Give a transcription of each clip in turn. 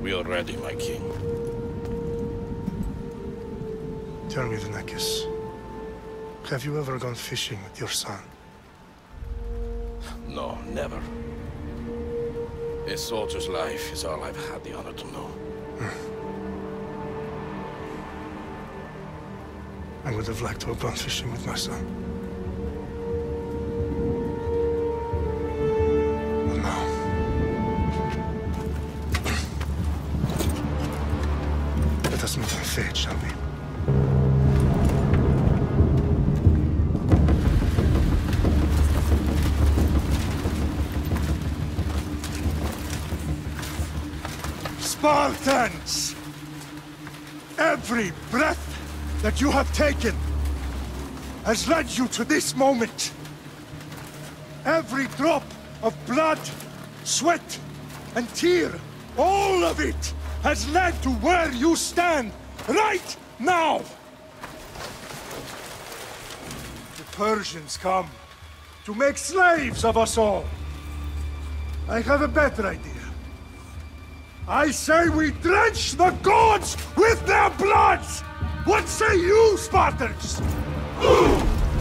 We are ready, my king. Tell me, Venekis, have you ever gone fishing with your son? No, never. A soldier's life is all I've had the honor to know. I would have liked to have gone fishing with my son. But now... Let us meet in fate, shall we? Spartans! Every breath that you have taken has led you to this moment. Every drop of blood, sweat, and tear, all of it has led to where you stand right now. The Persians come to make slaves of us all. I have a better idea. I say we drench the gods with their bloods! What say you, Spartans?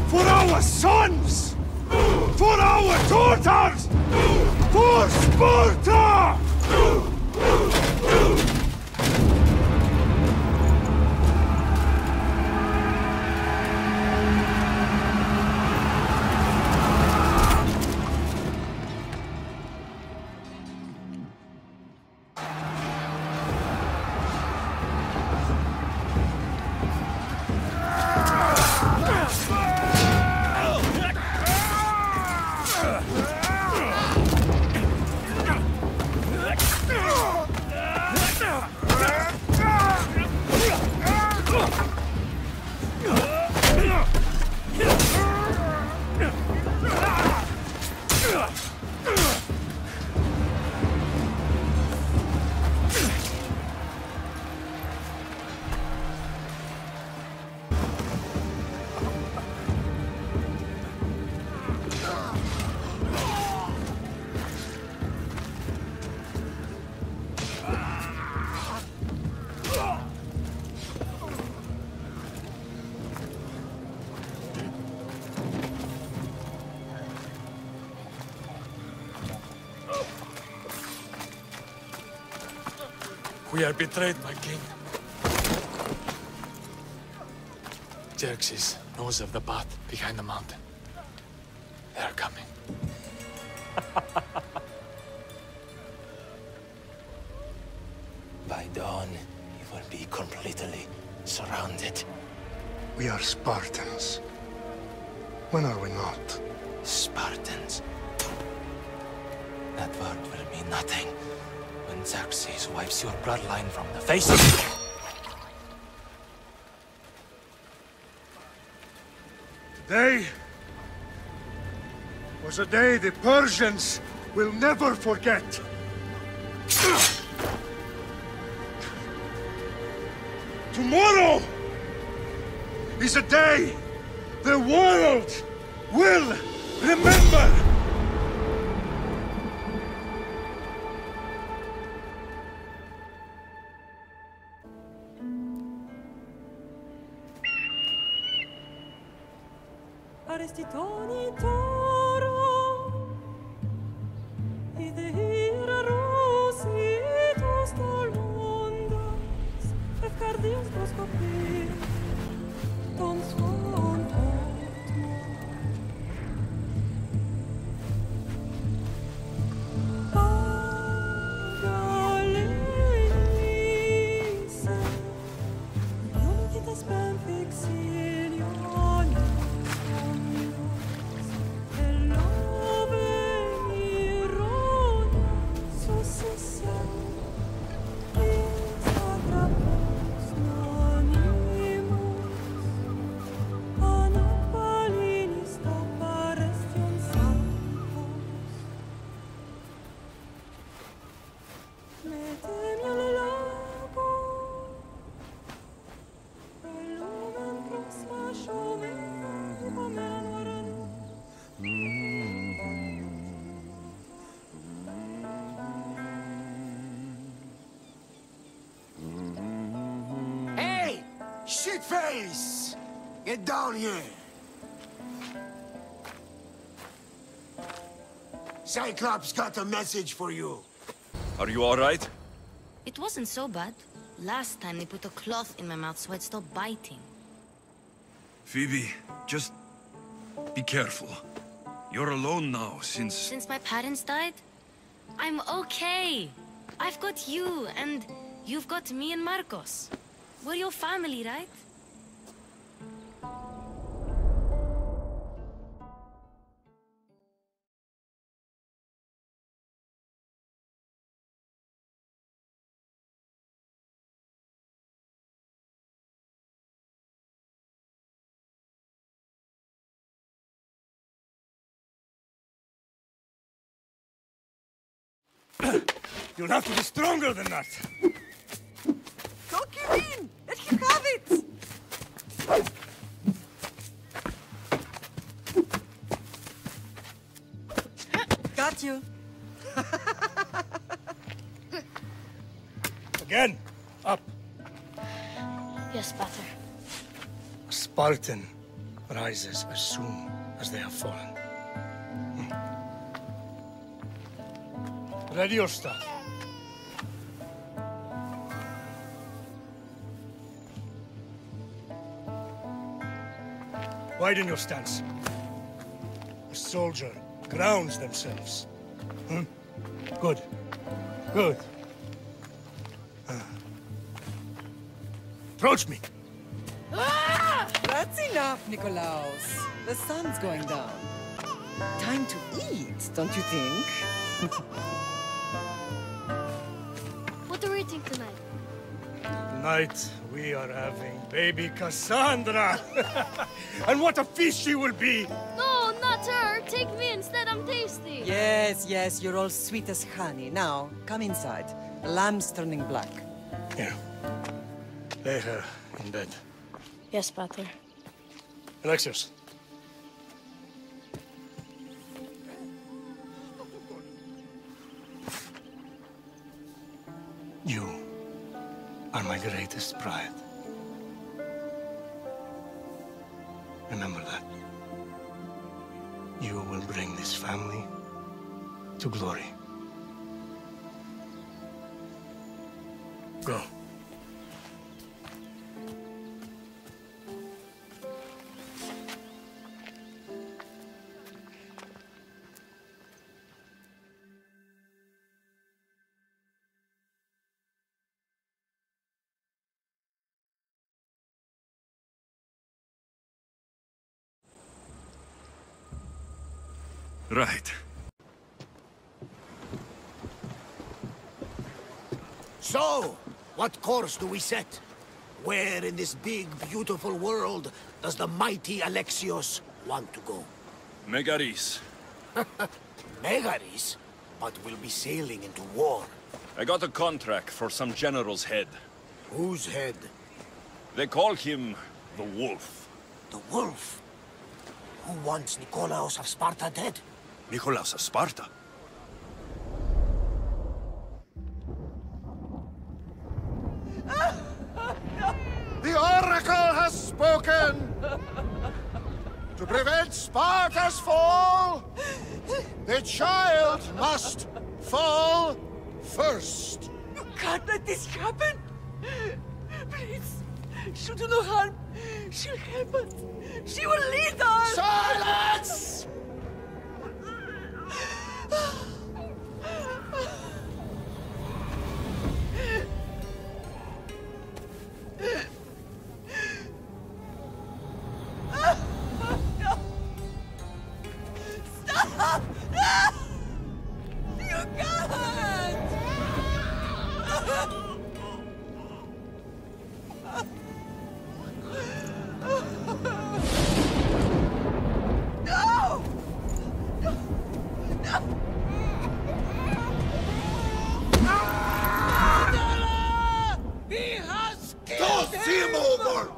For our sons! For our daughters! For Sparta! We are betrayed, my king. Xerxes knows of the path behind the mountain. They are coming. By dawn, you will be completely surrounded. We are Spartans. When are we not? Spartans. That word will mean nothing when Xerxes wipes your bloodline from the face of the... Today was a day the Persians will never forget. Tomorrow is a day the world will remember. Shitface! Get down here! Cyclops got a message for you. Are you alright? It wasn't so bad. Last time they put a cloth in my mouth so I'd stop biting. Phoebe, just be careful. You're alone now Since my parents died? I'm okay. I've got you, and you've got me and Marcos. We're your family, right? You'll have to be stronger than that. Don't give in! Let him have it! Got you. Again, up. Yes, Pater. A Spartan rises as soon as they have fallen. Ready your staff. Widen your stance. A soldier grounds themselves. Good. Good. Approach me. That's enough, Nikolaos. The sun's going down. Time to eat, don't you think? What are we eating tonight? Tonight, we are having baby Cassandra. And what a feast she will be! No, not her! Take me instead, I'm tasty! Yes, yes, you're all sweet as honey. Now, come inside. The lamb's turning black. Here. Lay her in bed. Yes, Pater. Alexios. You are my greatest pride. Remember that. You will bring this family to glory. Go. Right. So, what course do we set? Where in this big, beautiful world does the mighty Alexios want to go? Megaris. Megaris? But we'll be sailing into war. I got a contract for some general's head. Whose head? They call him the Wolf. The Wolf? Who wants Nikolaos of Sparta dead? Nikolaos of Sparta? The Oracle has spoken! To prevent Sparta's fall, the child must fall first. You can't let this happen! Please, she'll do no harm. She'll help us. She will lead us! Silence! Stop! You can't! No! No! No! He has killed him! over!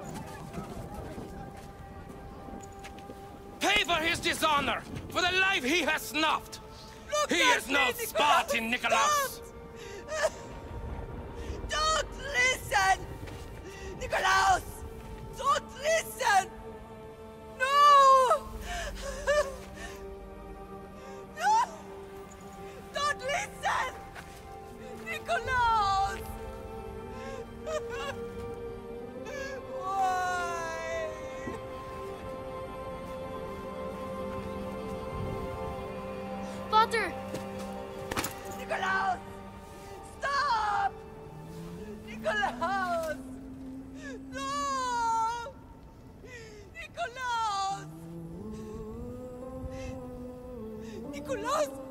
Pay for his dishonor, for the life he has snuffed. Look He at is no me, Spartan, Nikolaos. Don't listen! Nikolaos!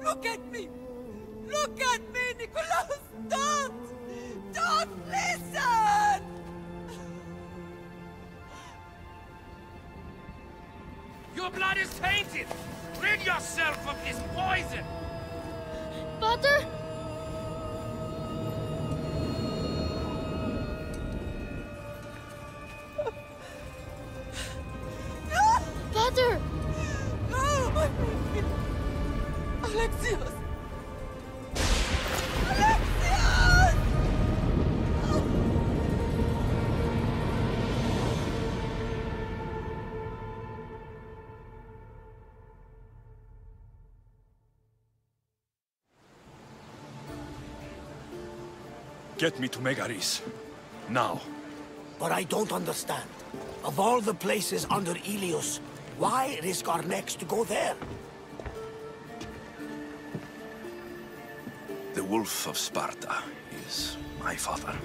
Look at me! Look at me, Nicholas! Don't! Don't listen! Your blood is tainted! Rid yourself of this poison! Father? Father! No, my baby! Alexios! Alexios! Get me to Megaris. Now. But I don't understand. Of all the places under Ilios, why risk our necks to go there? The Wolf of Sparta is my father.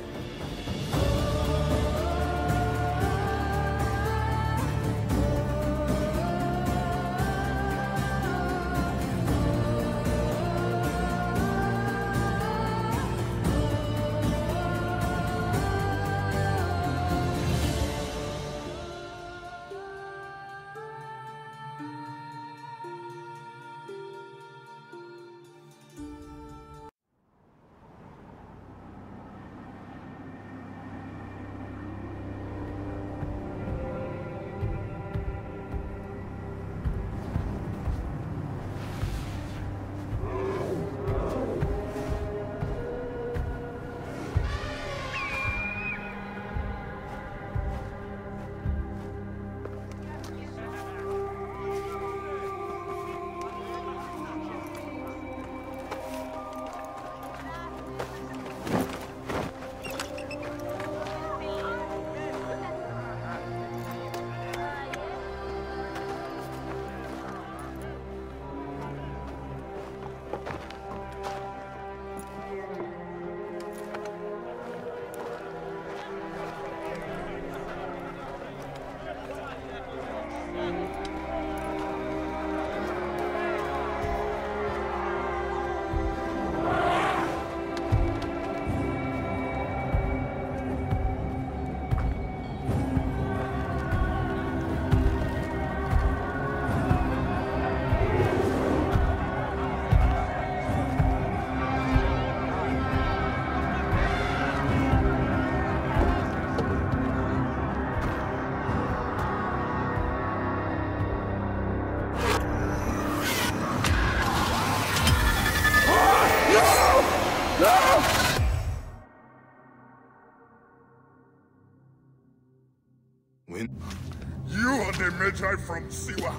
You are the Magi from Siwa.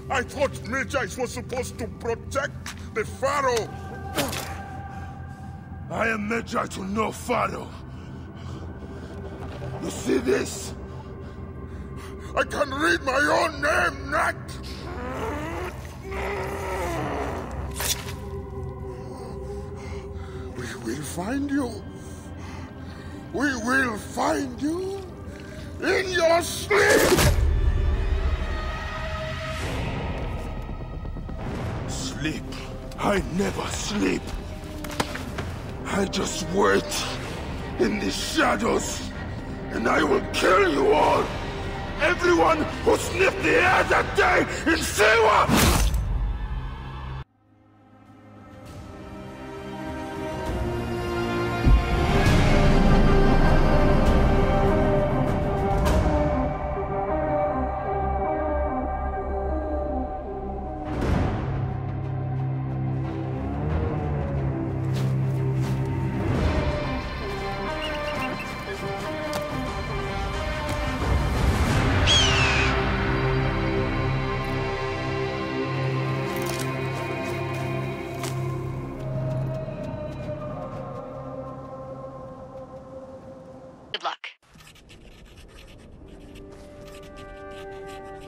I thought Magi was supposed to protect the Pharaoh. I am Magi to no Pharaoh. You see this? I can read my own name, Nat! We will find you. We will find you in your sleep! Sleep? I never sleep. I just wait in the shadows, and I will kill you all! Everyone who sniffed the air that day in Siwa!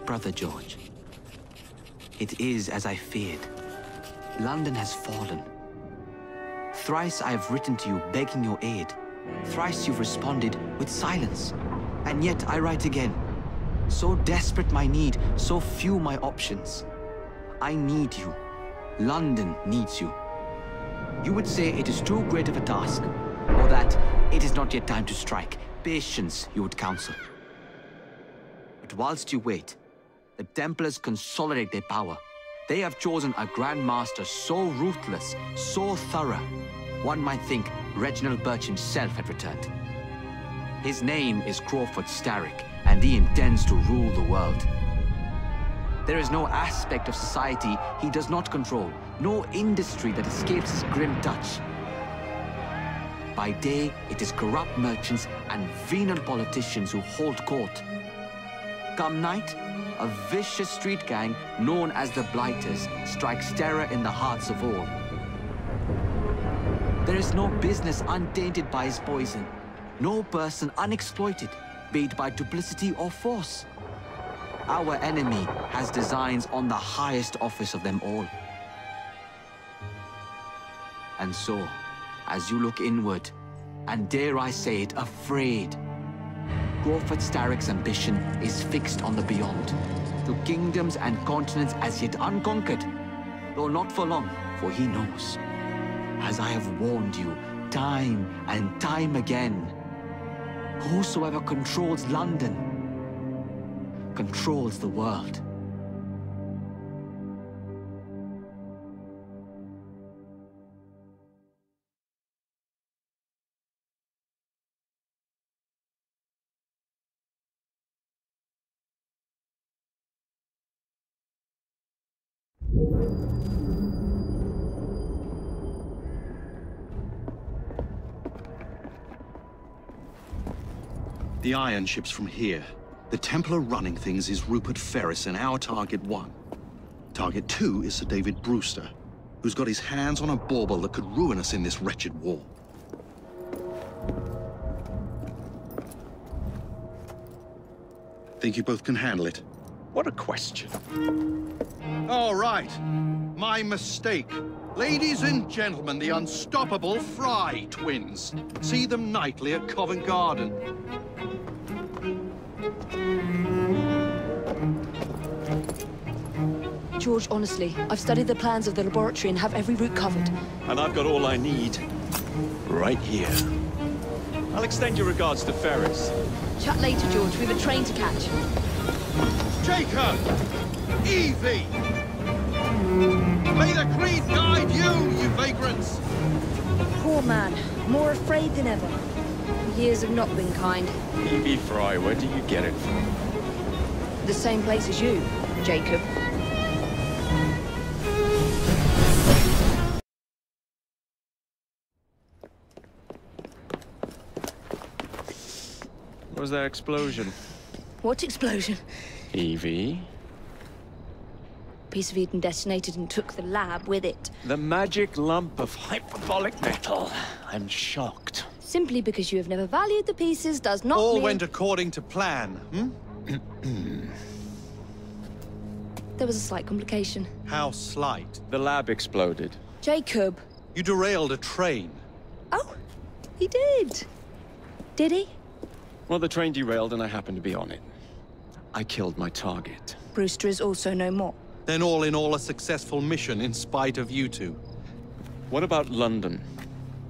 Brother George, it is as I feared. London has fallen. Thrice I have written to you begging your aid. Thrice you've responded with silence. And yet I write again. So desperate my need, so few my options. I need you. London needs you. You would say it is too great of a task, or that it is not yet time to strike. Patience, you would counsel. But whilst you wait, the Templars consolidate their power. They have chosen a Grand Master so ruthless, so thorough, one might think Reginald Birch himself had returned. His name is Crawford Starrick, and he intends to rule the world. There is no aspect of society he does not control, no industry that escapes his grim touch. By day, it is corrupt merchants and venal politicians who hold court. Come night, a vicious street gang known as the Blighters strikes terror in the hearts of all. There is no business untainted by his poison, no person unexploited, be it by duplicity or force. Our enemy has designs on the highest office of them all. And so, as you look inward, and dare I say it, afraid, Crawford Starrick's ambition is fixed on the beyond, to kingdoms and continents as yet unconquered, though not for long, for he knows, as I have warned you time and time again, whosoever controls London controls the world. The iron ship's from here. The Templar running things is Rupert Ferris and our target 1. Target 2 is Sir David Brewster, who's got his hands on a bauble that could ruin us in this wretched war. Think you both can handle it? What a question. All right. My mistake. Ladies and gentlemen, the unstoppable Fry twins. See them nightly at Covent Garden. George, honestly, I've studied the plans of the laboratory and have every route covered. And I've got all I need right here. I'll extend your regards to Ferris. Chat later, George. We have a train to catch. Jacob! Evie! May the creed guide you, you vagrants! Poor man. More afraid than ever. Years have not been kind. Evie Fry, where do you get it from? The same place as you, Jacob. What was that explosion? What explosion? Evie? Piece of Eden detonated and took the lab with it. The magic lump of hyperbolic metal. I'm shocked. Simply because you have never valued the pieces does not All mean... went according to plan, There was a slight complication. How slight? The lab exploded. Jacob. You derailed a train. Oh, he did. Did he? Well, the train derailed and I happened to be on it. I killed my target. Brewster is also no more. Then all in all a successful mission in spite of you two. What about London?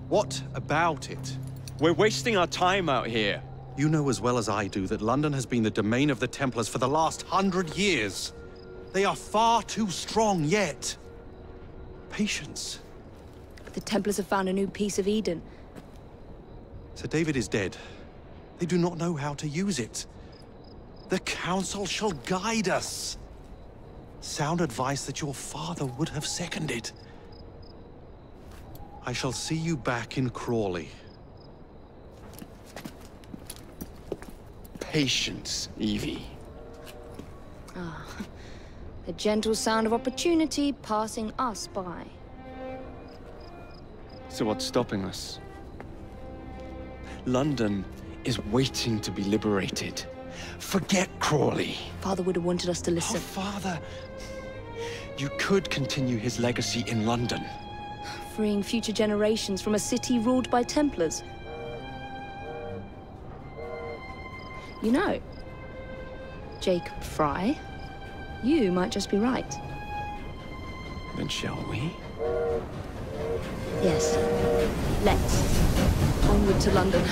What about it? We're wasting our time out here. You know as well as I do that London has been the domain of the Templars for the last 100 years. They are far too strong yet. Patience. The Templars have found a new piece of Eden. Sir David is dead. They do not know how to use it. The Council shall guide us. Sound advice that your father would have seconded. I shall see you back in Crawley. Patience, Evie. Ah, the gentle sound of opportunity passing us by. So what's stopping us? London is waiting to be liberated. Forget Crawley. Father would have wanted us to listen. Oh, Father. You could continue his legacy in London. Freeing future generations from a city ruled by Templars. You know, Jacob Fry, you might just be right. Then shall we? Yes. Let's. Onward to London.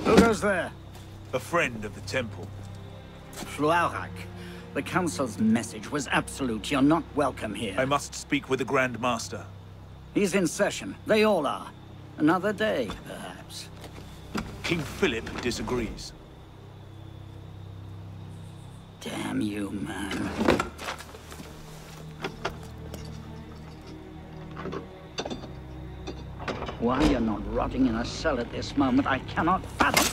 Who goes there? A friend of the temple. Fluaurak. The Council's message was absolute. You're not welcome here. I must speak with the Grand Master. He's in session. They all are. Another day, perhaps. King Philip disagrees. Damn you, man. Why you're not rotting in a cell at this moment, I cannot fathom.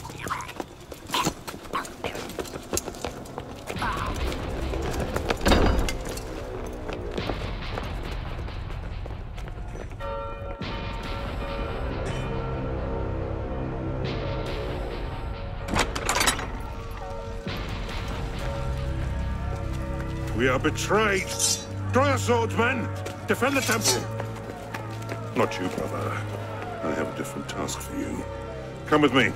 We are betrayed. Draw your swords, men. Defend the temple. Not you, brother. I have a different task for you. Come with me.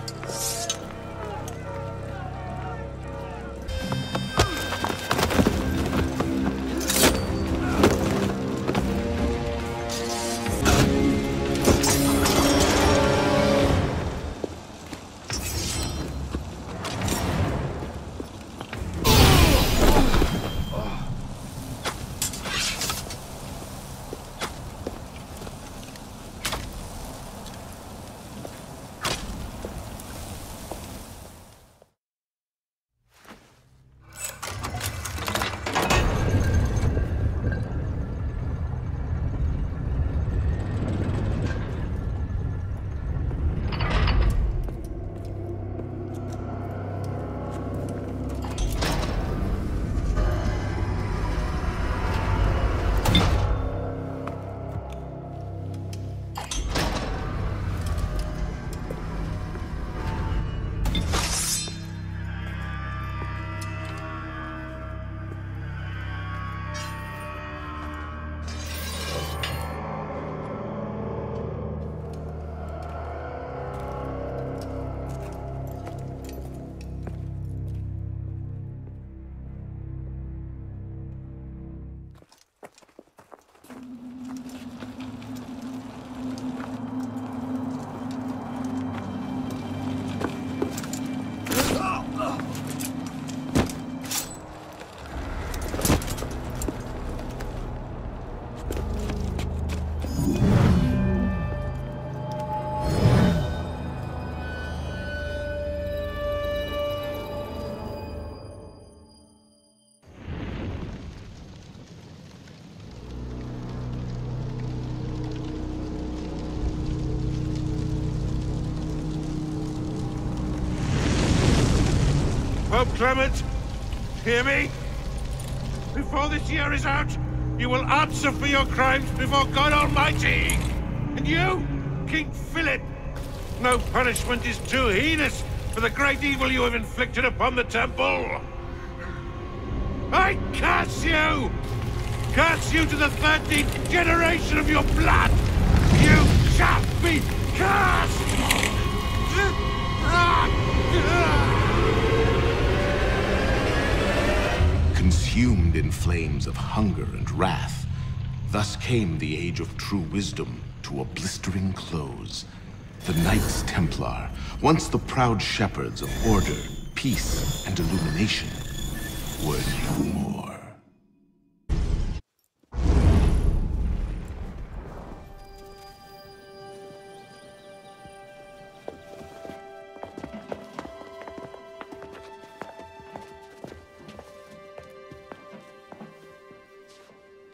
Pope Clement, hear me? Before this year is out, you will answer for your crimes before God Almighty! And you, King Philip, no punishment is too heinous for the great evil you have inflicted upon the temple! I curse you! Curse you to the 13th generation of your blood! You shall be cursed! Consumed in flames of hunger and wrath, thus came the age of true wisdom to a blistering close. The Knights Templar, once the proud shepherds of order, peace, and illumination, were no more.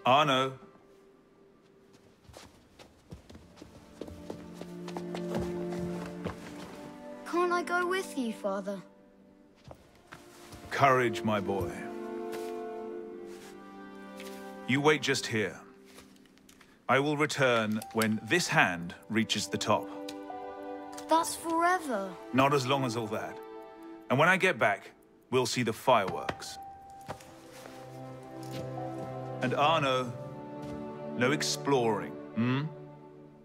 Arno. go with you, Father? Courage, my boy. You wait just here. I will return when this hand reaches the top. That's forever. Not as long as all that. And when I get back, we'll see the fireworks. And Arno, no exploring, hmm?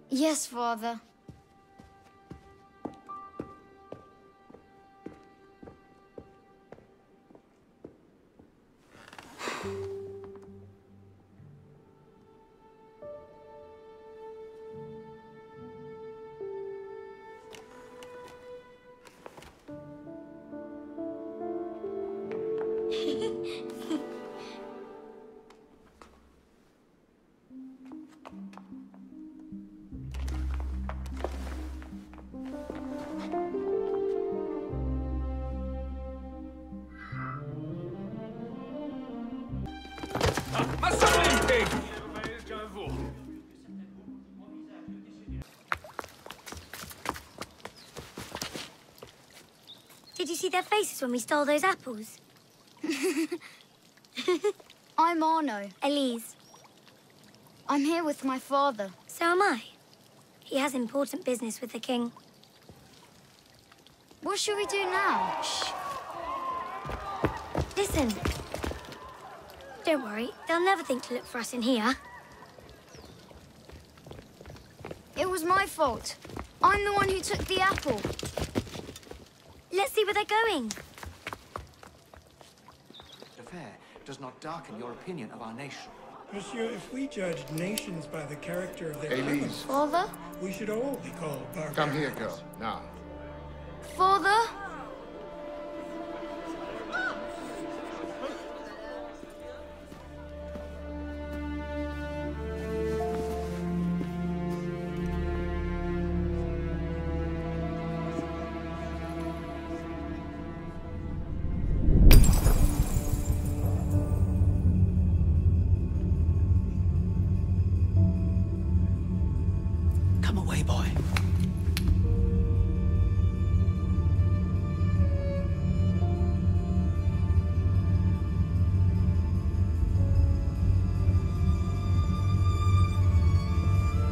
Yes, Father. Did you see their faces when we stole those apples? I'm Arno. Elise. I'm here with my father. So am I. He has important business with the king. What should we do now? Shh. Listen. Don't worry, they'll never think to look for us in here. It was my fault. I'm the one who took the apple. Let's see where they're going. The affair does not darken your opinion of our nation. Monsieur, if we judged nations by the character of their Elise. Father? we should all be called barbarians. Come here, girl. Now. Father? Come away, boy.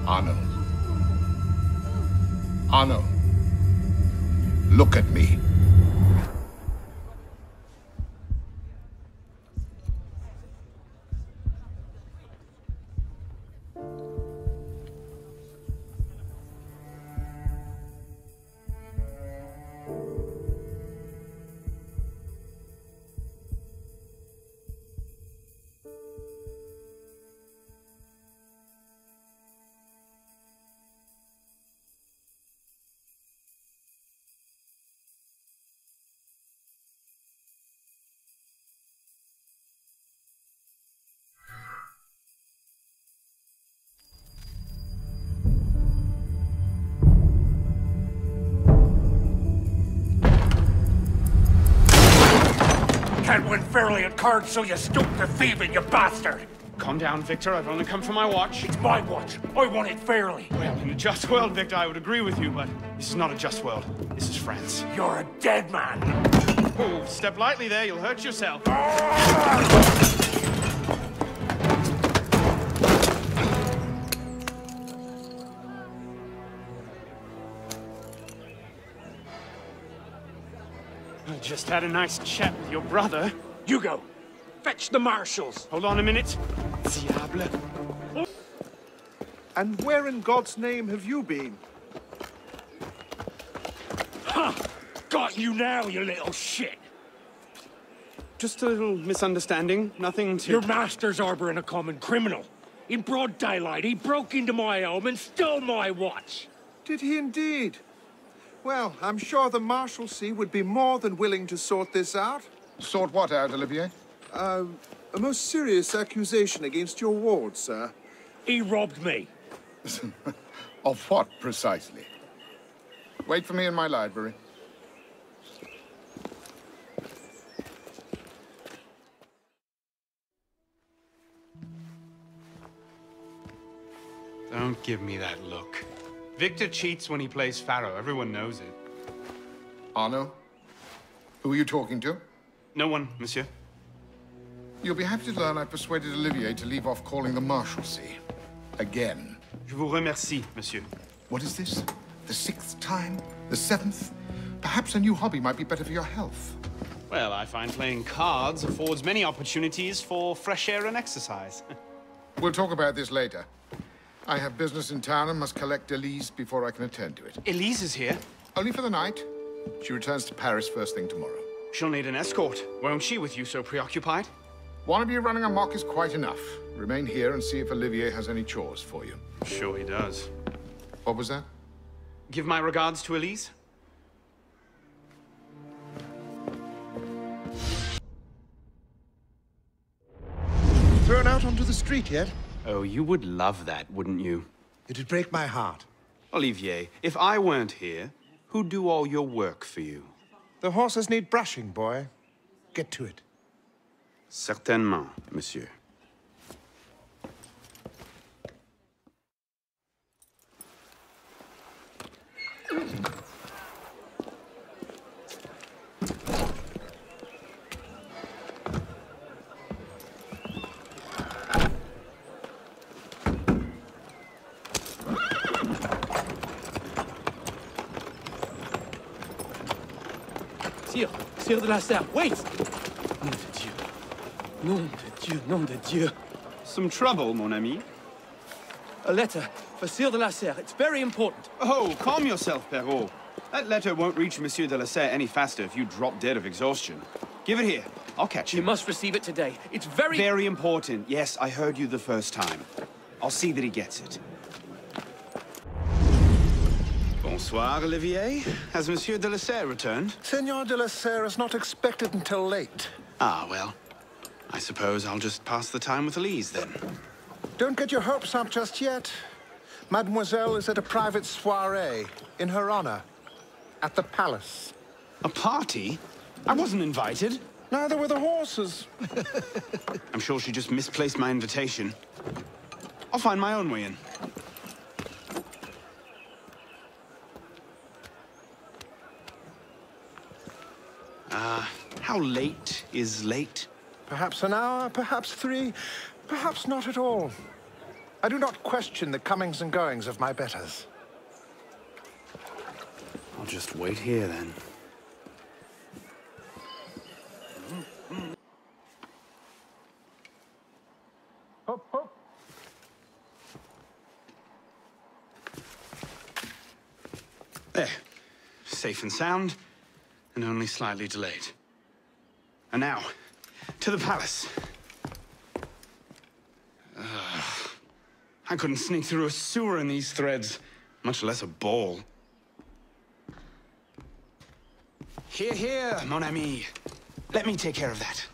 Arno. Arno. Look at me. Can't win fairly at cards, so you stoop to thieving, you bastard! Calm down, Victor. I've only come for my watch. It's my watch. I want it fairly. Well, in a just world, Victor, I would agree with you, but this is not a just world. This is France. You're a dead man. Oh, step lightly there. You'll hurt yourself. I just had a nice chat with your brother. You go. Fetch the marshals. Hold on a minute. Diable. And where in God's name have you been? Ha! Got you now, you little shit. Just a little misunderstanding. Nothing to... Your master's harboring a common criminal. In broad daylight, he broke into my home and stole my watch. Did he indeed? Well, I'm sure the Marshalsea would be more than willing to sort this out. Sort what out, Olivier? A most serious accusation against your ward, sir. He robbed me. Of what, precisely? Wait for me in my library. Don't give me that look. Victor cheats when he plays Pharaoh. Everyone knows it. Arno? Who are you talking to? No one, monsieur. You'll be happy to learn I persuaded Olivier to leave off calling the Marshalsea. Again. Je vous remercie, monsieur. What is this? The 6th time? The 7th? Perhaps a new hobby might be better for your health. Well, I find playing cards affords many opportunities for fresh air and exercise. We'll talk about this later. I have business in town and must collect Elise before I can attend to it. Elise is here? Only for the night. She returns to Paris first thing tomorrow. She'll need an escort, won't she, with you so preoccupied? One of you running amok is quite enough. Remain here and see if Olivier has any chores for you. Sure he does. What was that? Give my regards to Elise. Thrown out onto the street yet? Oh, you would love that, wouldn't you? It'd break my heart. Olivier, if I weren't here, who'd do all your work for you? The horses need brushing, boy. Get to it. Certainement, monsieur. Sire de la Serre, wait! Nom de Dieu. Nom de Dieu, nom de Dieu. Some trouble, mon ami? A letter for Sire de la Serre. It's very important. Oh, calm yourself, Perrault. That letter won't reach Monsieur de la Serre any faster if you drop dead of exhaustion. Give it here. I'll catch you. You must receive it today. It's very... Very important. Yes, I heard you the first time. I'll see that he gets it. Bonsoir, Olivier. Has Monsieur de la Serre returned? Senor de la Serre is not expected until late. Ah, well. I suppose I'll just pass the time with Elise, then. Don't get your hopes up just yet. Mademoiselle is at a private soirée, in her honor, at the palace. A party? I wasn't invited. Neither were the horses. I'm sure she just misplaced my invitation. I'll find my own way in. How late is late? Perhaps an hour, perhaps 3, perhaps not at all. I do not question the comings and goings of my betters. I'll just wait here, then. Hop, hop. There. Safe and sound, and only slightly delayed. And now, to the palace. I couldn't sneak through a sewer in these threads, much less a ball. Here, here, mon ami. Let me take care of that.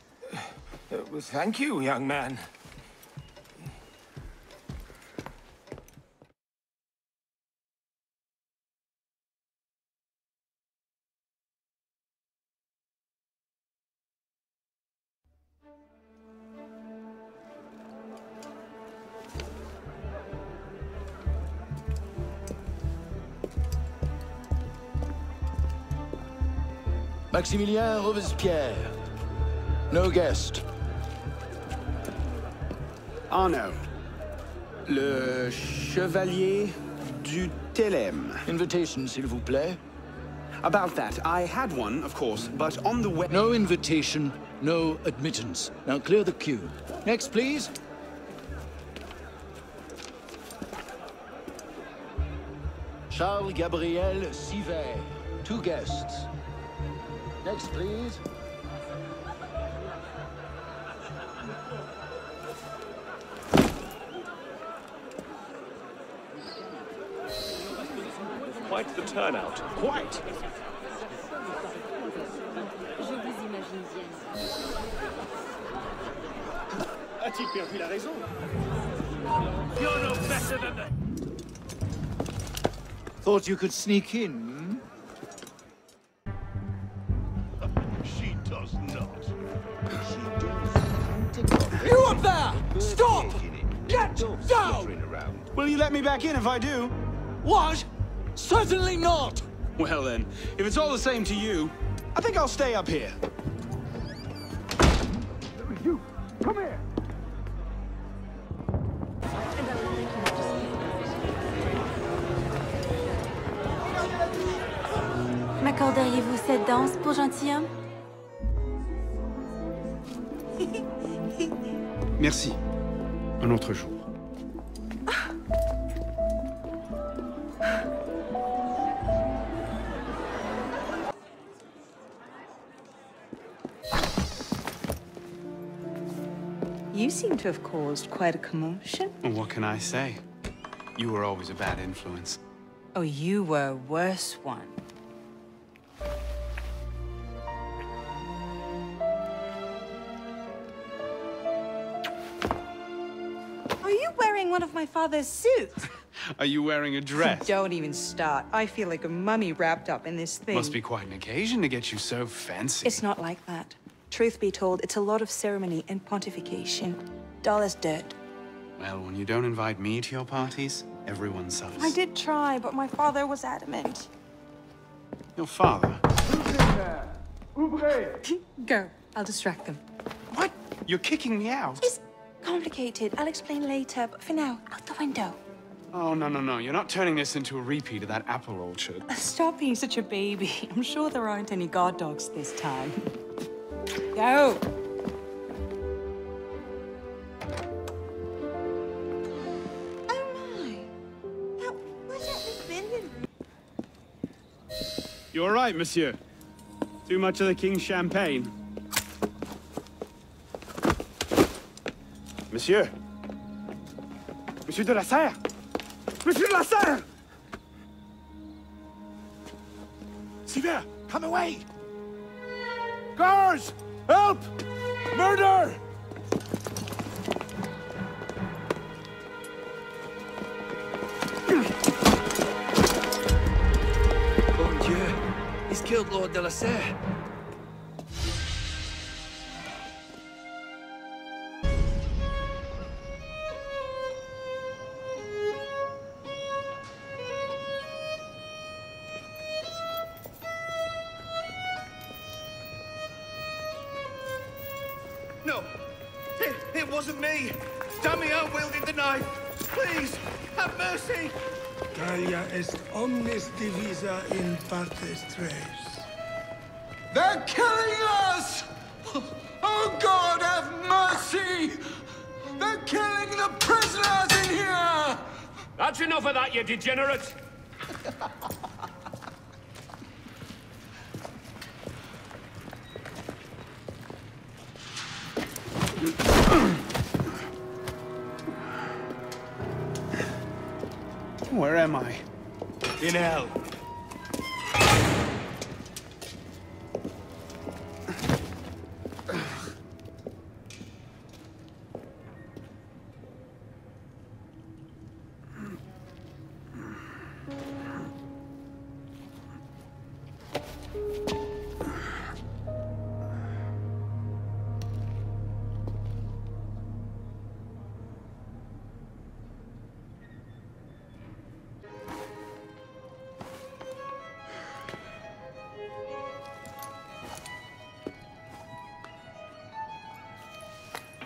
Well, thank you, young man. Maximilien Robespierre. No guest. Arno. Le Chevalier du Télème. Invitation, s'il vous plaît. About that, I had one, of course, but on the way... No invitation, no admittance. Now clear the queue. Next, please. Charles Gabriel Sivet. 2 guests. Next, please. Quite the turnout. Quite. A-t-il perdu la raison? You're no better than that. Thought you could sneak in? She does not. You up there! Stop! Get down! Will you let me back in if I do? What? Certainly not! Well then, if it's all the same to you, I think I'll stay up here. You, come here! M'accorderiez-vous cette danse pour gentilhomme? Merci. Un autre jour. You seem to have caused quite a commotion. Well, what can I say? You were always a bad influence. Oh, you were a worse one. Are you wearing one of my father's suits? Are you wearing a dress? Don't even start. I feel like a mummy wrapped up in this thing. Must be quite an occasion to get you so fancy. It's not like that. Truth be told, it's a lot of ceremony and pontification. Dull as dirt. Well, when you don't invite me to your parties, everyone suffers. I did try, but my father was adamant. Your father? Who's in there? Ouvrez! Go. I'll distract them. What? You're kicking me out? It's complicated. I'll explain later, but for now, out the window. Oh, no, no, no. You're not turning this into a repeat of that apple orchard. Stop being such a baby. I'm sure there aren't any guard dogs this time. Go! Oh my! Now, where's that been? You're right, monsieur. Too much of the king's champagne. Monsieur! Monsieur de la Serre! Monsieur de la Serre! Sylvain, come away! Guards! Help! Murder! Bon Dieu, he's killed Lord de la Serre. No, it wasn't me. Damien wielded the knife. Please, have mercy. Gallia est omnis divisa in partes tres. They're killing us! Oh God, have mercy! They're killing the prisoners in here! That's enough of that, you degenerate! Where am I? In hell.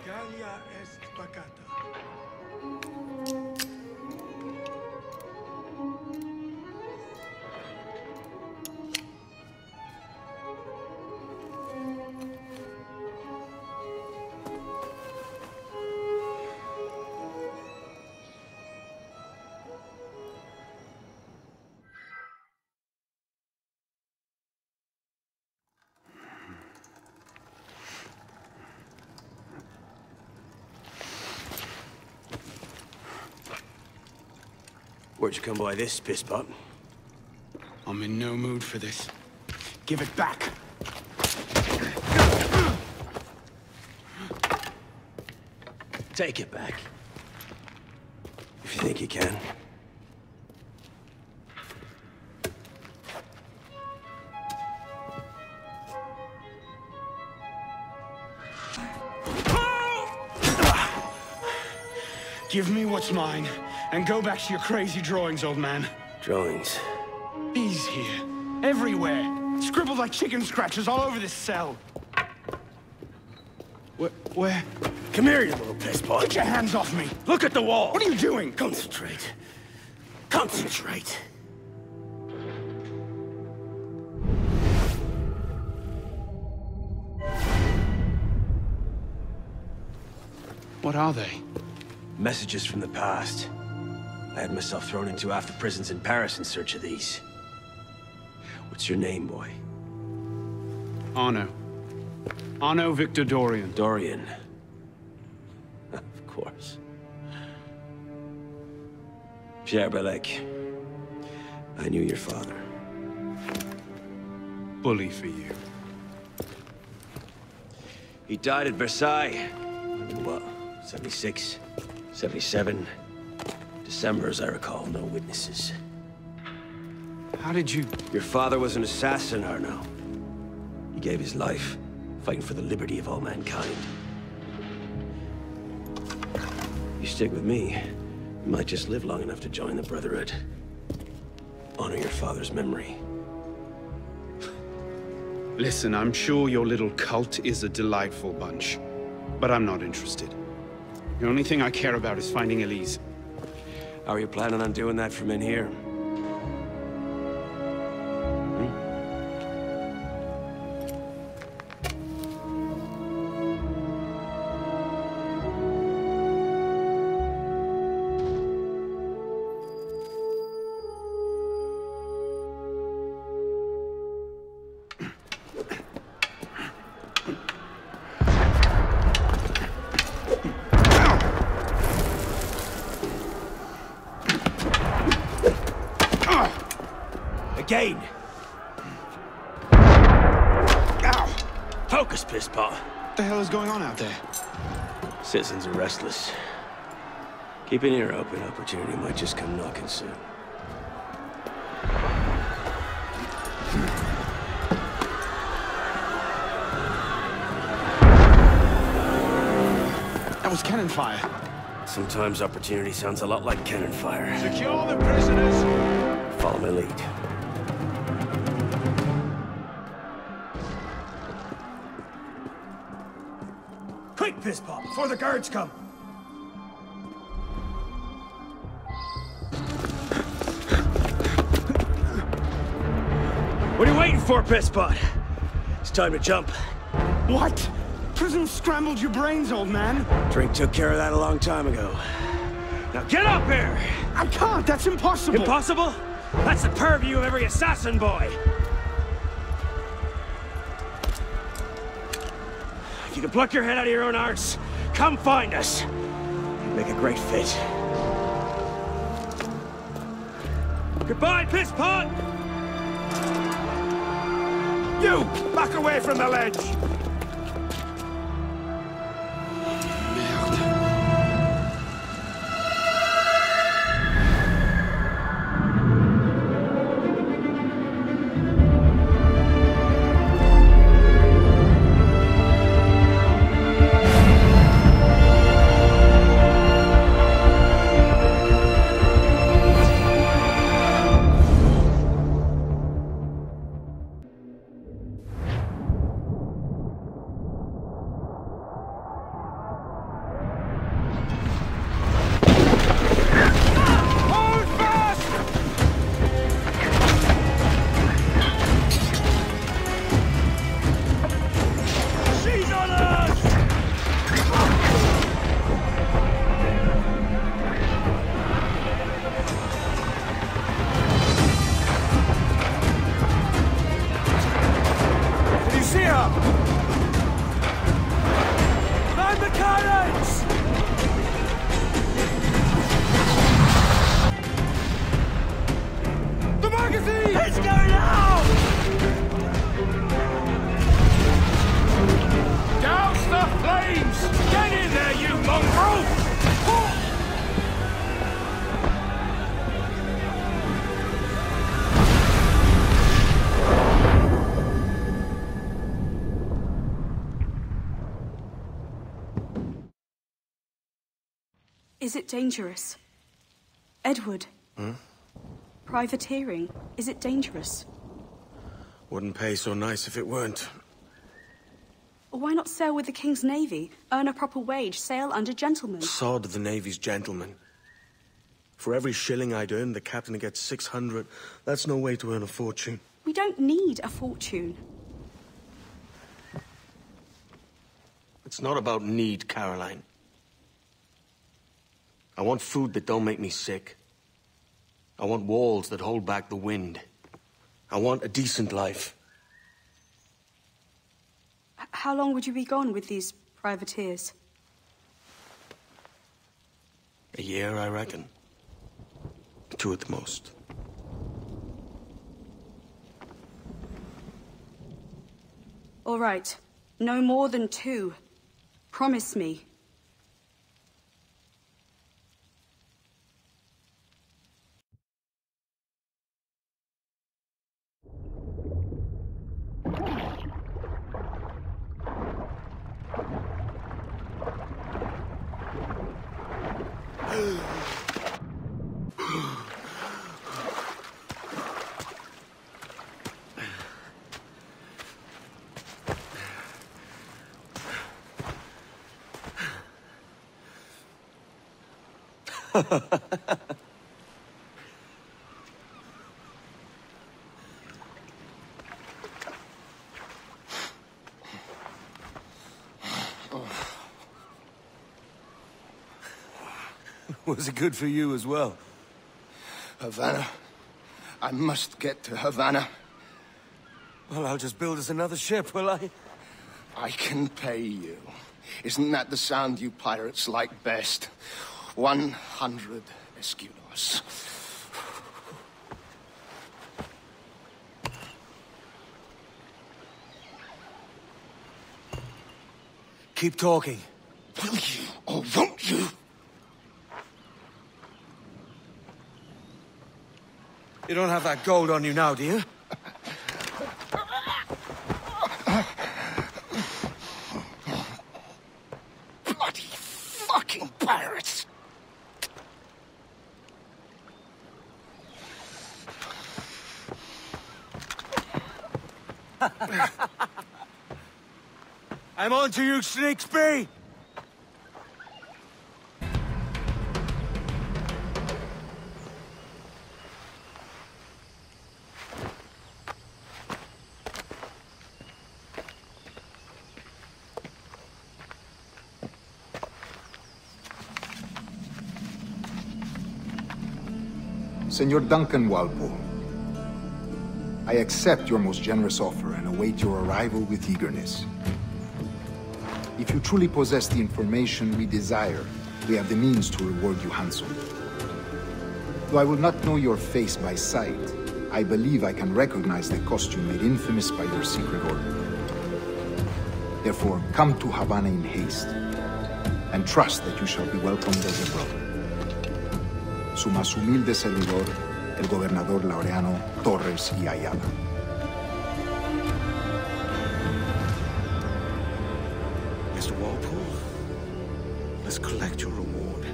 Gallia est pacata. Where'd you come by this, piss pot? I'm in no mood for this. Give it back! Take it back. If you think you can. Give me what's mine, and go back to your crazy drawings, old man. Drawings? These here. Everywhere. Scribbled like chicken scratches all over this cell. Where? Come here, you little pissball. Get your hands off me! Look at the wall! What are you doing? Concentrate. Concentrate. What are they? Messages from the past. I had myself thrown into half the prisons in Paris in search of these. What's your name, boy? Arno. Arno Victor Dorian. Dorian. Of course. Pierre Belec. I knew your father. Bully for you. He died at Versailles. What, 76? 77? December, as I recall, no witnesses. How did you... Your father was an assassin, Arno. He gave his life, fighting for the liberty of all mankind. You stick with me, you might just live long enough to join the Brotherhood. Honor your father's memory. Listen, I'm sure your little cult is a delightful bunch, but I'm not interested. The only thing I care about is finding Elise. How are you planning on doing that from in here? Again! Ow! Focus, pisspaw! What the hell is going on out there? Citizens are restless. Keep an ear open. Opportunity might just come knocking soon. That was cannon fire. Sometimes opportunity sounds a lot like cannon fire. Secure the prisoners! Follow my lead. Quick, Pisspaw, before the guards come! What are you waiting for, Pisspot? It's time to jump. What? Prison scrambled your brains, old man. Drink took care of that a long time ago. Now get up here! I can't, that's impossible! Impossible? That's the purview of every assassin boy! If you can pluck your head out of your own arse, come find us. You'd make a great fit. Goodbye, Pisspot! You! Back away from the ledge! Is it dangerous? Edward? Hmm? Privateering, is it dangerous? Wouldn't pay so nice if it weren't. Why not sail with the King's Navy? Earn a proper wage, sail under gentlemen. Sod the Navy's gentlemen. For every shilling I'd earn, the captain gets 600. That's no way to earn a fortune. We don't need a fortune. It's not about need, Caroline. I want food that don't make me sick. I want walls that hold back the wind. I want a decent life. How long would you be gone with these privateers? A year, I reckon. 2 at the most. All right. No more than 2. Promise me. Was it good for you as well? Havana. I must get to Havana. Well, I'll just build us another ship, will I? I can pay you. Isn't that the sound you pirates like best? 100 escudos. Keep talking. Will you or won't you? You don't have that gold on you now, do you? Bloody fucking pirates! I'm on to you, Snakesby! Senor Duncan Walpole, I accept your most generous offer and await your arrival with eagerness. If you truly possess the information we desire, we have the means to reward you handsomely. Though I will not know your face by sight, I believe I can recognize the costume made infamous by your secret order. Therefore, come to Havana in haste, and trust that you shall be welcomed as a brother. Su más humilde servidor, el gobernador Laureano Torres y Ayala. Mr. Walpole, let's collect your reward.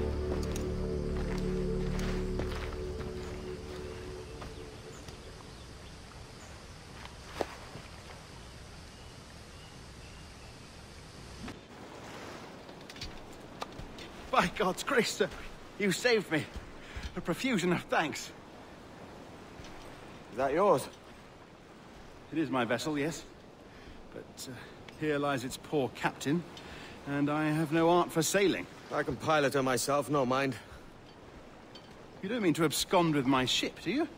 By God's grace, sir, you saved me. A profusion of thanks. Is that yours? It is my vessel, yes. But here lies its poor captain, and I have no art for sailing. I can pilot her myself, no mind. You don't mean to abscond with my ship, do you?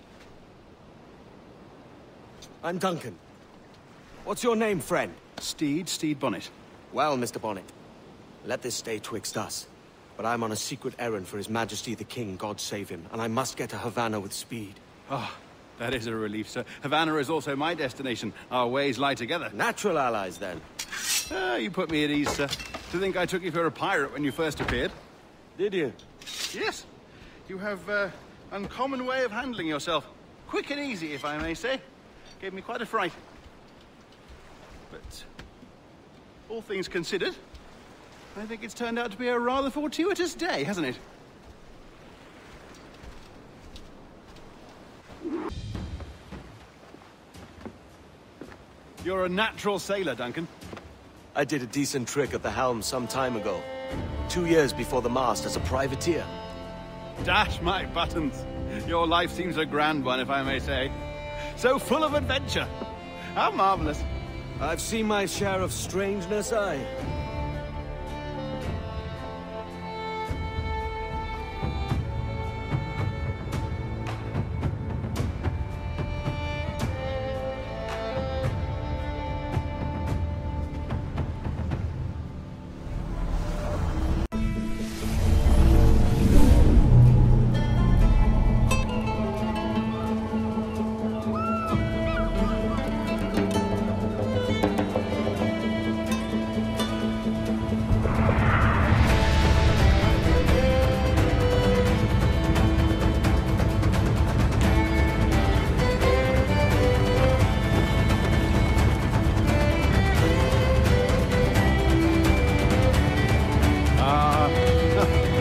I'm Duncan. What's your name, friend? Steed Bonnet. Well, Mr. Bonnet, let this stay twixt us. But I'm on a secret errand for His Majesty the King, God save him, and I must get to Havana with speed. Oh, that is a relief, sir. Havana is also my destination. Our ways lie together. Natural allies, then. You put me at ease, sir. To think I took you for a pirate when you first appeared. Did you? Yes. You have an uncommon way of handling yourself. Quick and easy, if I may say. Gave me quite a fright. But all things considered, I think it's turned out to be a rather fortuitous day, hasn't it? You're a natural sailor, Duncan. I did a decent trick at the helm some time ago. 2 years before the mast as a privateer. Dash my buttons. Your life seems a grand one, if I may say. So full of adventure. How marvelous. I've seen my share of strangeness, aye.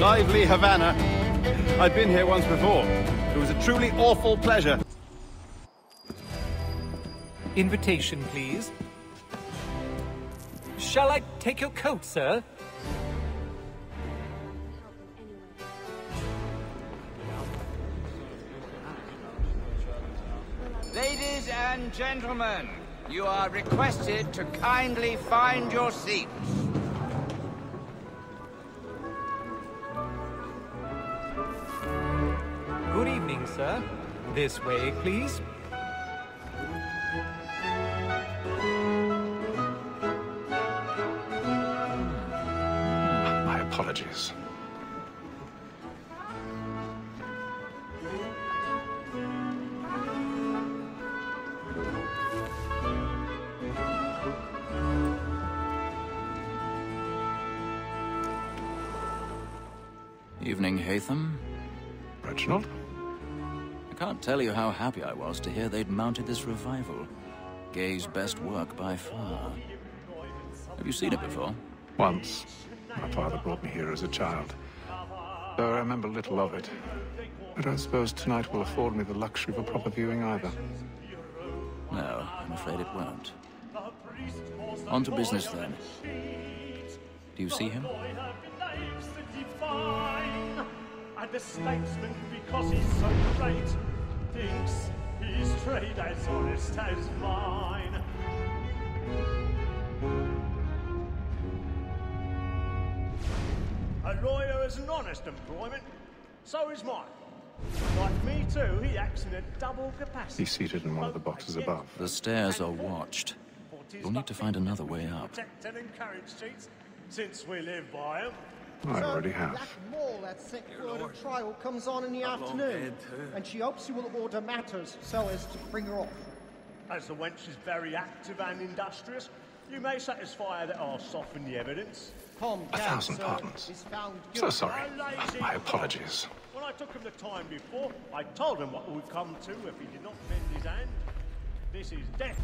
Lively Havana. I'd been here once before. It was a truly awful pleasure. Invitation, please. Shall I take your coat, sir? Ladies and gentlemen, you are requested to kindly find your seats. Good evening, sir. This way, please. My apologies. Evening, Haytham. Reginald? I can't tell you how happy I was to hear they'd mounted this revival. Gay's best work by far. Have you seen it before? Once. My father brought me here as a child. Though I remember little of it. I don't suppose tonight will afford me the luxury of a proper viewing either. No, I'm afraid it won't. On to business then. Do you see him? And the statesman, because he's so great, thinks his trade as honest as mine. A lawyer is an honest employment, so is mine. Like me too, he acts in a double capacity. He's seated in one of the boxes above. The stairs are watched. You'll need to find another way up. Protect and encourage cheats, since we live by them. I already have. That mall at set word of trial comes on in the afternoon, and she hopes you will order matters so as to bring her off. As the wench is very active and industrious, you may satisfy her that I'll soften the evidence. Tom 1,000 pardons. So sorry. My apologies. When I took him the time before, I told him what would come to if he did not bend his hand. This is death.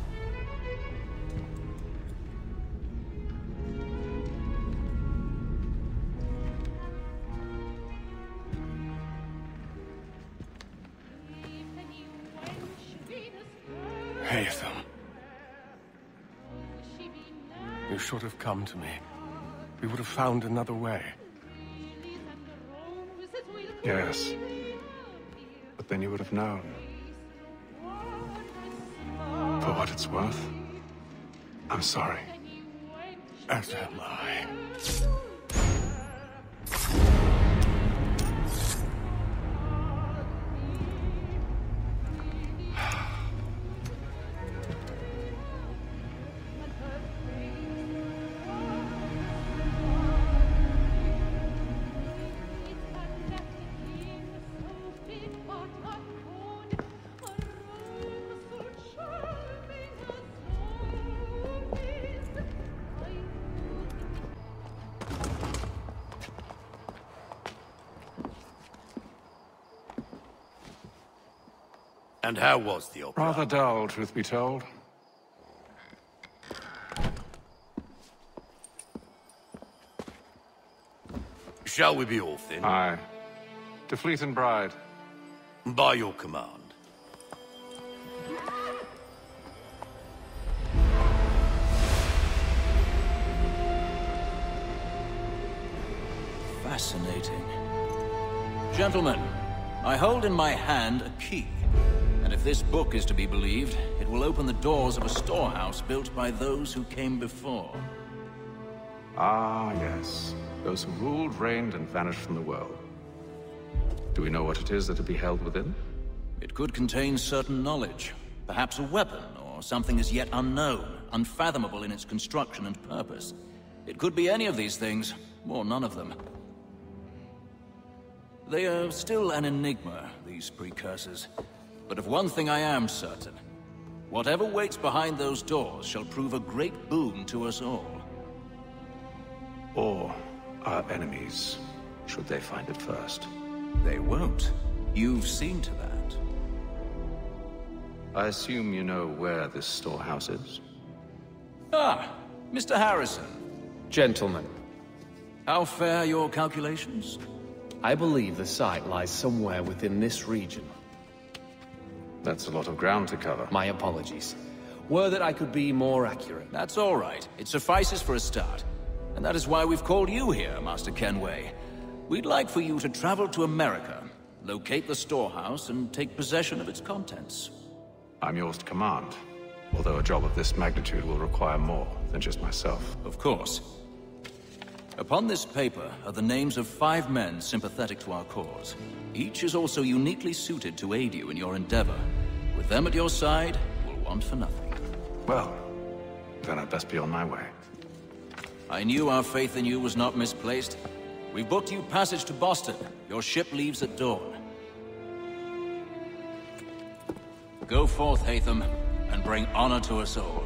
Haytham. You should have come to me. We would have found another way. Yes. But then you would have known. For what it's worth, I'm sorry. As am I. And how was the opera? Rather dull, truth be told. Shall we be off then? Aye. To Fleet and Bride. By your command. Fascinating. Gentlemen, I hold in my hand a key. And if this book is to be believed, it will open the doors of a storehouse built by those who came before. Ah, yes. Those who ruled, reigned, and vanished from the world. Do we know what it is that will be held within? It could contain certain knowledge. Perhaps a weapon, or something as yet unknown, unfathomable in its construction and purpose. It could be any of these things, or none of them. They are still an enigma, these precursors. But of one thing I am certain. Whatever waits behind those doors shall prove a great boon to us all. Or our enemies, should they find it first. They won't. You've seen to that. I assume you know where this storehouse is? Ah, Mr. Harrison. Gentlemen. How fare your calculations? I believe the site lies somewhere within this region. That's a lot of ground to cover. My apologies. Were that I could be more accurate. That's all right. It suffices for a start. And that is why we've called you here, Master Kenway. We'd like for you to travel to America, locate the storehouse, and take possession of its contents. I'm yours to command. Although a job of this magnitude will require more than just myself. Of course. Upon this paper are the names of 5 men sympathetic to our cause. Each is also uniquely suited to aid you in your endeavor. With them at your side, we'll want for nothing. Well, then I'd best be on my way. I knew our faith in you was not misplaced. We've booked you passage to Boston. Your ship leaves at dawn. Go forth, Hatham, and bring honor to us all.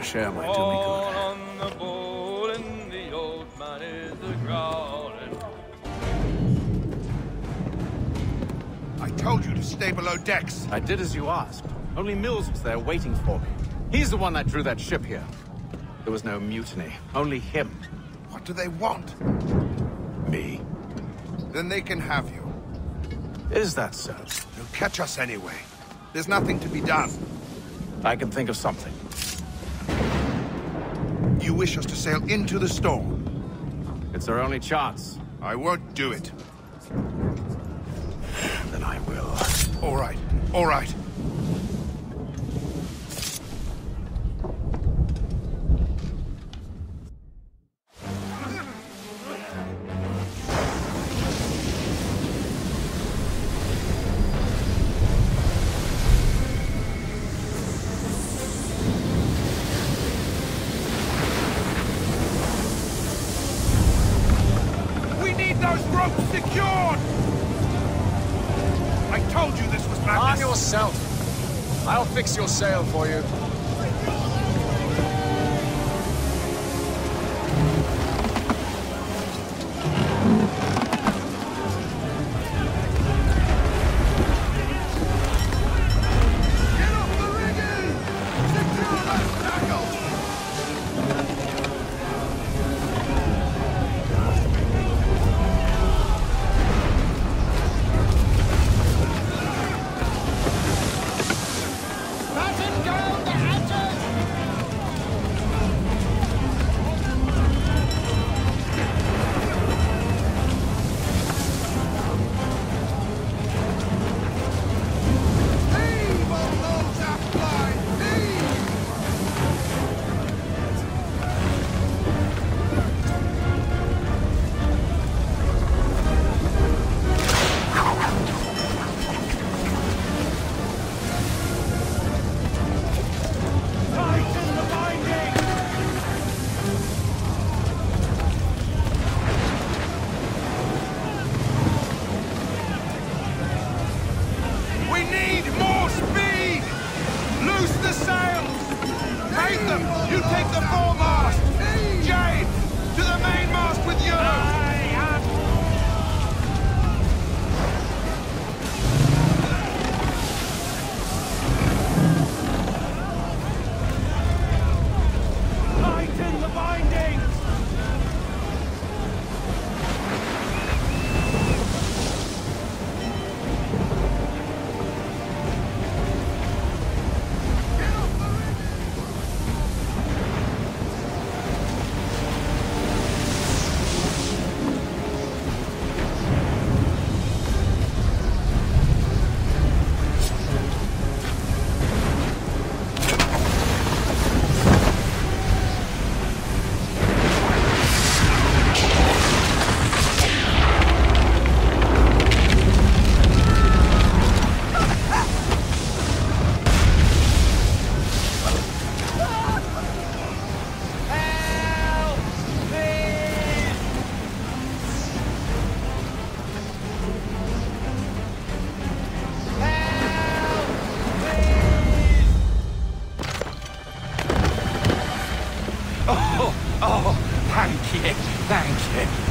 Share might do me good. On the bowl and the old man is a-growling. I told you to stay below decks. I did as you asked. Only Mills was there waiting for me. He's the one that drew that ship here. There was no mutiny, only him. What do they want? Me. Then they can have you. Is that so? They'll catch us anyway. There's nothing to be done. I can think of something. You wish us to sail into the storm? It's our only chance. I won't do it. Then I will. All right, all right. I'll fix your sail for you. Batten down the Thank you.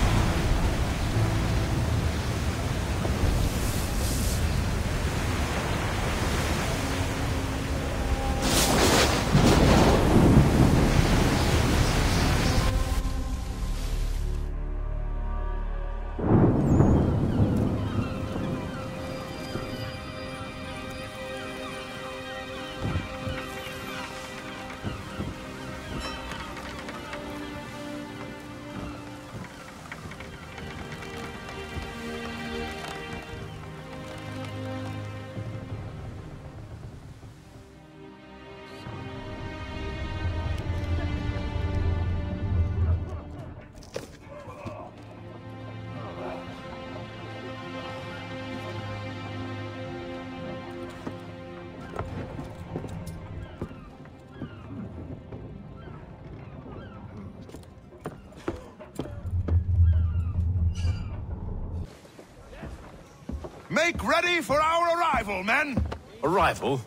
Make ready for our arrival, men! Arrival?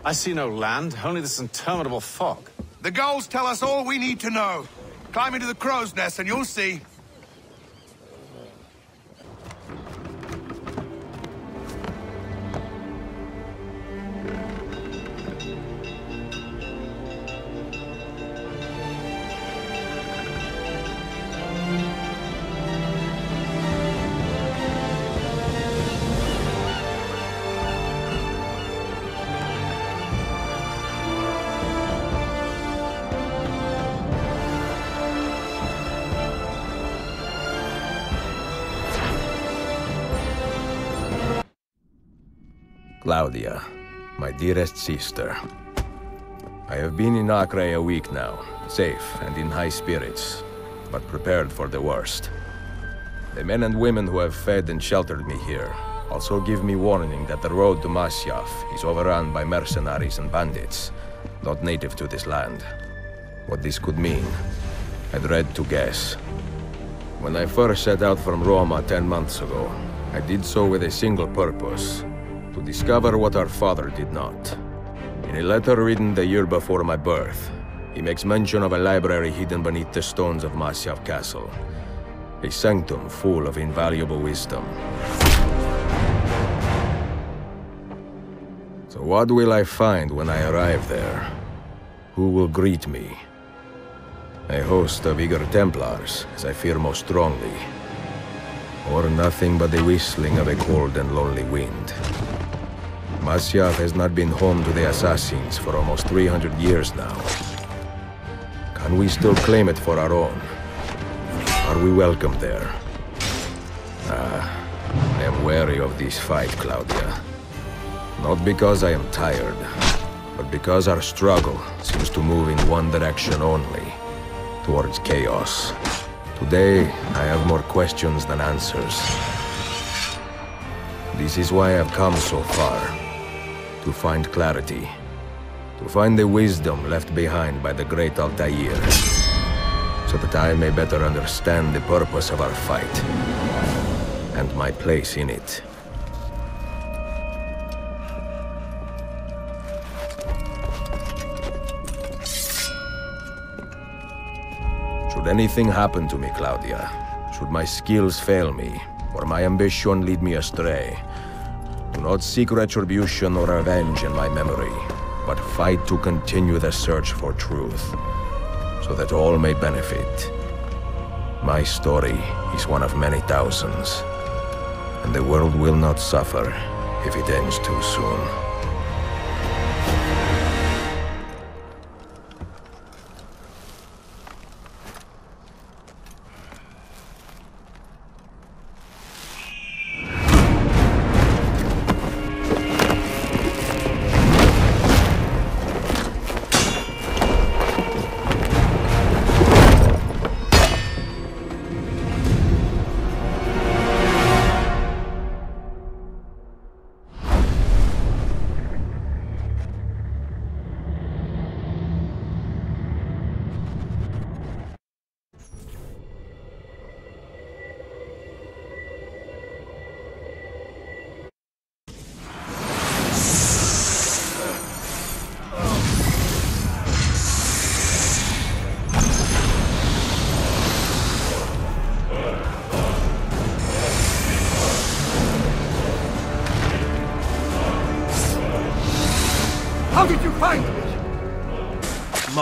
I see no land, only this interminable fog. The gulls tell us all we need to know. Climb into the crow's nest and you'll see. Claudia, my dearest sister. I have been in Acre a week now, safe and in high spirits, but prepared for the worst. The men and women who have fed and sheltered me here also give me warning that the road to Masyaf is overrun by mercenaries and bandits, not native to this land. What this could mean, I dread to guess. When I first set out from Roma 10 months ago, I did so with a single purpose: to discover what our father did not. In a letter written the year before my birth, he makes mention of a library hidden beneath the stones of Masyaf Castle. A sanctum full of invaluable wisdom. So what will I find when I arrive there? Who will greet me? A host of eager Templars, as I fear most strongly. Or nothing but the whistling of a cold and lonely wind. Masyaf has not been home to the assassins for almost 300 years now. Can we still claim it for our own? Are we welcome there? I am wary of this fight, Claudia. Not because I am tired, but because our struggle seems to move in one direction only, towards chaos. Today, I have more questions than answers. This is why I've come so far. To find clarity. To find the wisdom left behind by the great Altair. So that I may better understand the purpose of our fight. And my place in it. Should anything happen to me, Claudia, should my skills fail me, or my ambition lead me astray, do not seek retribution or revenge in my memory, but fight to continue the search for truth, so that all may benefit. My story is one of many thousands, and the world will not suffer if it ends too soon.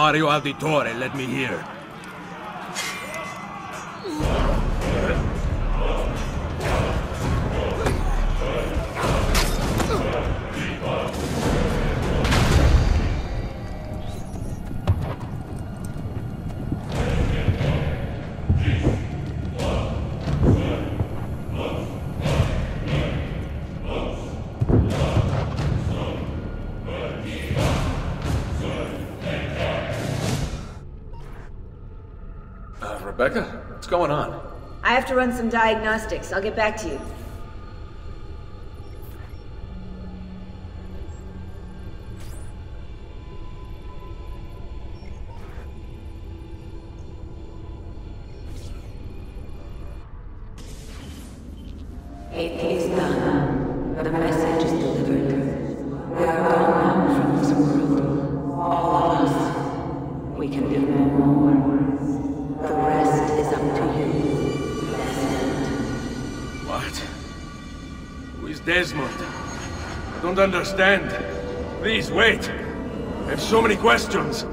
Mario Auditore, let me hear. Rebecca, what's going on? I have to run some diagnostics. I'll get back to you. It is done. The message is delivered. We are gone now from this world. All of us. We can do no more. The rest is up to you, Desmond. What? Who is Desmond? I don't understand. Please, wait. I have so many questions.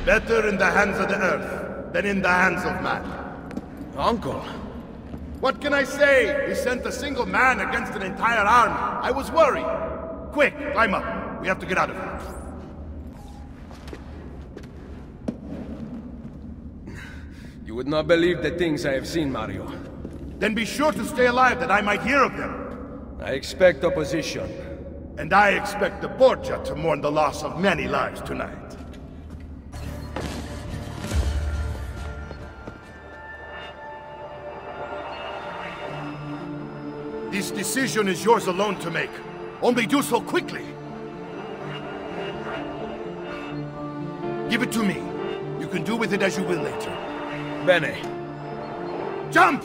Better in the hands of the earth than in the hands of man. Uncle. What can I say? We sent a single man against an entire army. I was worried. Quick, climb up. We have to get out of here. You would not believe the things I have seen, Mario. Then be sure to stay alive that I might hear of them. I expect opposition. And I expect the Borgia to mourn the loss of many lives tonight. This decision is yours alone to make. Only do so quickly. Give it to me. You can do with it as you will later. Bene. Jump!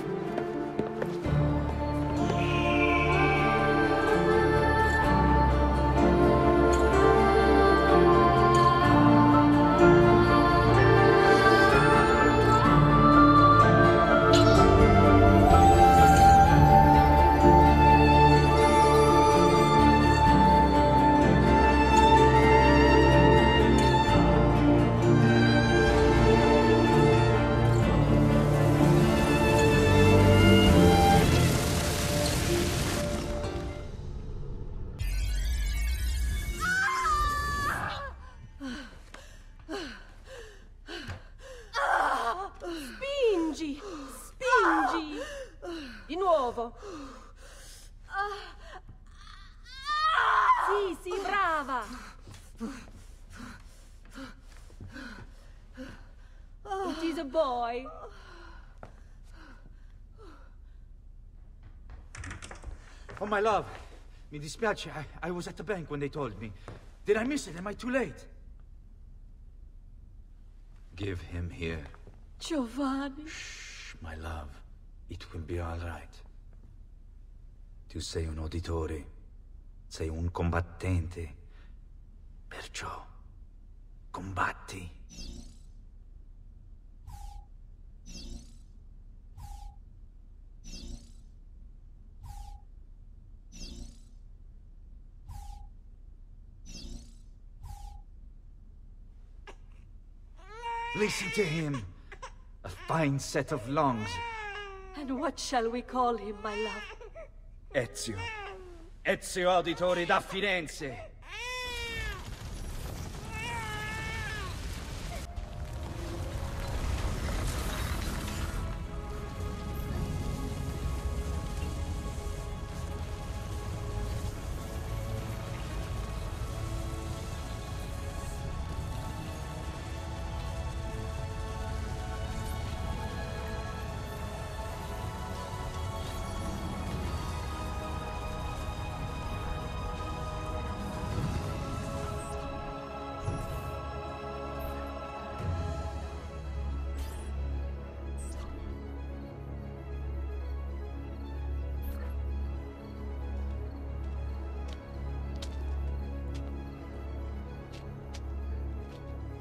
Spingi! Di nuovo! Sì, brava! It is a boy. Oh, my love. Mi dispiace. I was at the bank when they told me. Did I miss it? Am I too late? Give him here. Giovanni. Shh, my love. It will be all right. Tu sei un uditore. Sei un combattente. Perciò, combatti. Listen to him. A fine set of lungs. And what shall we call him, my love? Ezio. Ezio Auditore da Firenze.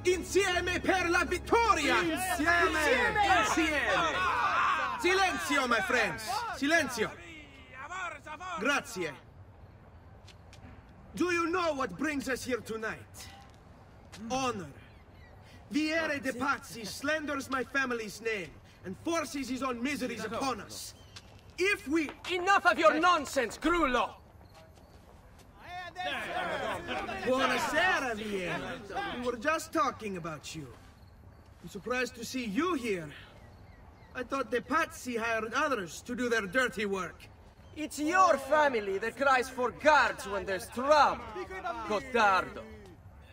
Insieme per la vittoria! Insieme! Silenzio, my friends! Silenzio! Grazie. Do you know what brings us here tonight? Honor. Viere de Pazzi slanders my family's name and forces his own miseries upon us. If we... Enough of your nonsense, Grullo! Buonasera, Viere. We were just talking about you. I'm surprised to see you here. I thought the Pazzi hired others to do their dirty work. It's your family that cries for guards when there's trouble, Gottardo.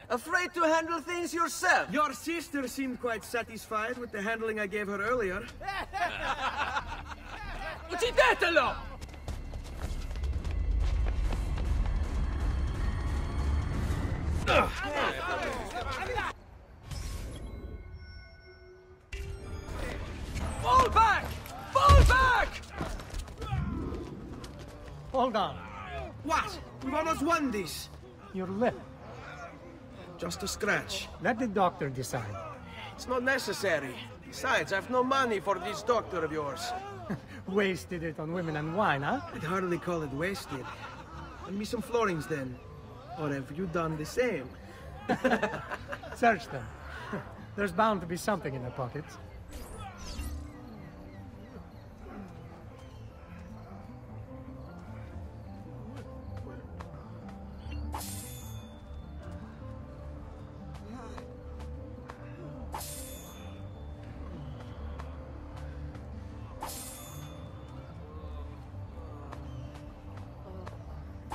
Afraid to handle things yourself? Your sister seemed quite satisfied with the handling I gave her earlier. Uccidetelo! Fall back! Fall back! Hold on. What? We've almost won this. Your lip. Just a scratch. Let the doctor decide. It's not necessary. Besides, I've no money for this doctor of yours. Wasted it on women and wine, huh? I'd hardly call it wasted. Lend me some florins then. Or have you done the same? Search them. There's bound to be something in their pockets.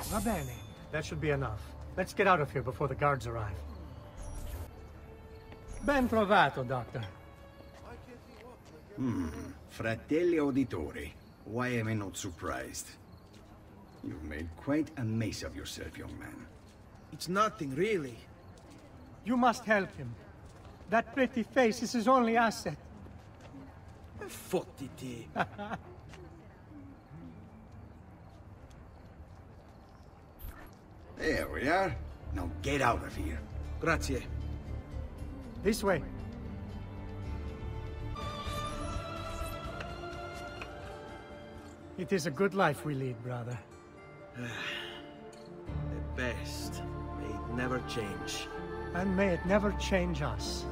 Va bene. That should be enough. Let's get out of here before the guards arrive. Ben trovato, Doctor. Fratelli Auditori, why am I not surprised? You've made quite a mess of yourself, young man. It's nothing, really. You must help him. That pretty face is his only asset. Fottiti. There we are. Now get out of here. Grazie. This way. It is a good life we lead, brother. The best. May it never change. And may it never change us.